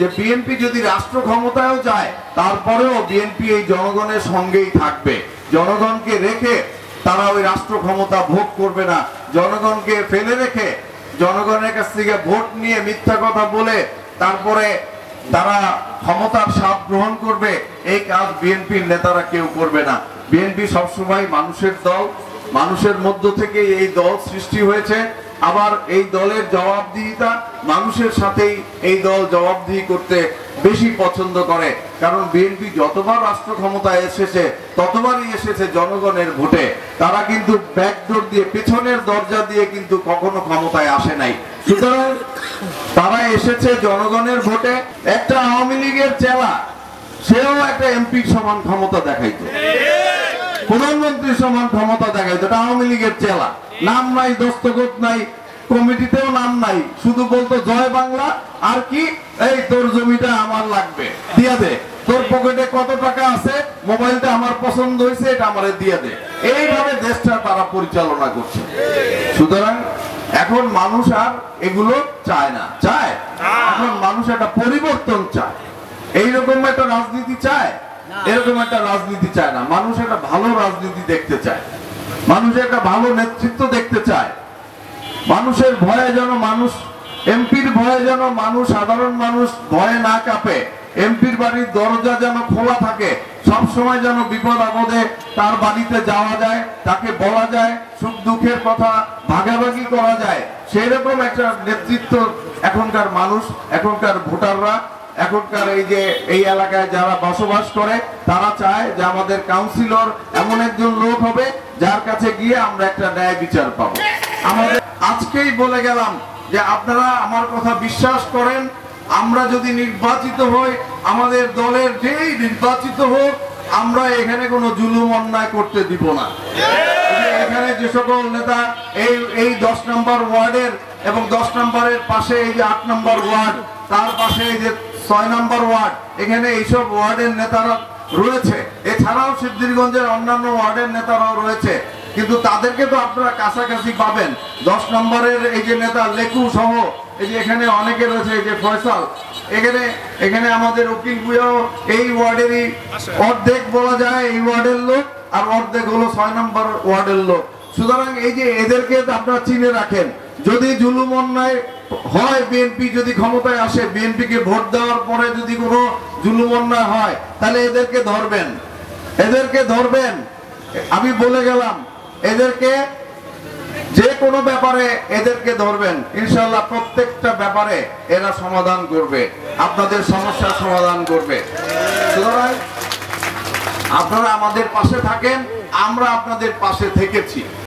যে বিএনপি যদি রাষ্ট্র ক্ষমতায়ও যায় তারপরেও বিএনপি এই জনগণের সঙ্গেই থাকবে, জনগণকে রেখে তারা ওই রাষ্ট্র ক্ষমতা ভোগ করবে না। জনগণকে ফেলে রেখে জনগণের কাছ থেকে ভোট নিয়ে মিথ্যা কথা বলে তারপরে তারা ক্ষমতার স্বাদ গ্রহণ করবে, এই কাজ বিএনপির নেতারা কেউ করবে না। বিএনপি সবসময় মানুষের দল, মানুষের মধ্য থেকে এই দল সৃষ্টি হয়েছে। আবার এই দলের জবাবদিহিতা, মানুষের সাথেই এই দল জবাবদিহি করতে বেশি পছন্দ করে। কারণ বিএনপি যতবার রাষ্ট্র ক্ষমতায় এসেছে ততবারই এসেছে জনগণের ভোটে। তারা কিন্তু ব্যাকডোর দিয়ে, পেছনের দরজা দিয়ে কিন্তু কখনো ক্ষমতায় আসে নাই। সুতরাং তারা এসেছে জনগণের ভোটে। একটা আওয়ামী লীগের চেলা, সেও একটা এমপির সমান ক্ষমতা দেখাইতো, প্রধানমন্ত্রীর সমান ক্ষমতা দেখাইতো। এটা আওয়ামী লীগের চেলা, নাম নাই, দস্তখত নাই, কমিটিতেও নাম নাই, শুধু বলতো জয় বাংলা। আর কি, এই তোর জমিটা আমার লাগবে, দিয়া দে, তোর পকেটে কত টাকা আছে, মোবাইলটা আমার পছন্দ হয়েছে, এটা আমারে দিয়া দে। এইভাবে দেশটা তারা পরিচালনা করছে। সুতরাং এখন মানুষ আর এগুলো চায় না, চায় এখন মানুষ একটা পরিবর্তন চায়। এইরকম একটা রাজনীতি চায়, এরকম একটা রাজনীতি চায় না। মানুষ একটা ভালো রাজনীতি দেখতে চায়, মানুষ একটা ভালো নেতৃত্ব দেখতে চায়। মানুষের ভয়ে যেন মানুষ, এমপির ভয়ে যেন মানুষ, সাধারণ মানুষ ভয়ে না কাঁপে। এমপির বাড়ির দরজা যেন খোলা থাকে, সব সময় যেন বিপদ আপদে তার বাড়িতে যাওয়া যায়, তাকে বলা যায়, সুখ দুঃখের কথা ভাগাভাগি করা যায়। সেই রকম একটা নেতৃত্ব এখনকার মানুষ, এখনকার ভোটাররা, এখনকার এই এলাকায় যারা বসবাস করে তারা চায় যে আমাদের কাউন্সিলর এমন একজন লোক হবে যার কাছে গিয়ে আমরা একটা ন্যায় বিচার পাবো। আমাদের আজকেই বলে গেলাম যে আপনারা আমার কথা বিশ্বাস করেন, আমরা যদি নির্বাচিত হই, আমাদের দলের যেই নির্বাচিত হোক, আমরা এখানে কোনো জুলুম অন্যায় করতে দিব না। এখানে যে সকল নেতা এই 10 নম্বর ওয়ার্ডের এবং 10 নম্বরের পাশে এই যে 8 নম্বর ওয়ার্ড, তার পাশে এই যে 6 নম্বর ওয়ার্ড, এখানে এইসব ওয়ার্ডের নেতারা রয়েছে। এছাড়াও সিদ্ধিরগঞ্জের অন্যান্য ওয়ার্ডের নেতারাও রয়েছে, কিন্তু তাদেরকে তো আপনারা কাছাকাছি পাবেন। 10 নম্বরের এই যে নেতা লেকু সহ এই যে এখানে অনেকে রয়েছে, এই যে ফয়সাল, এখানে আমাদের উকিল বুয়াও এই ওয়ার্ডেরই অর্ধেক বলা যায় এই ওয়ার্ডের লোক, আর অর্ধেক হলো 6 নম্বর ওয়ার্ডের লোক। সুতরাং এই যে এদেরকে আপনারা চিনে রাখেন, যদি জুলুম অন্যায় হয়, বিএনপি যদি ক্ষমতায় আসে, বিএনপিকে ভোট দেওয়ার পরে যদি কোনো জুলুম অন্যায় হয়, তাহলে এদেরকে ধরবেন, এদেরকে ধরবেন। আমি বলে গেলাম, এদেরকে যে কোনো ব্যাপারে এদেরকে ধরবেন, ইনশাআল্লাহ প্রত্যেকটা ব্যাপারে এরা সমাধান করবে, আপনাদের সমস্যার সমাধান করবে। সুতরাং আপনারা আমাদের পাশে থাকেন, আমরা আপনাদের পাশে থেকেছি।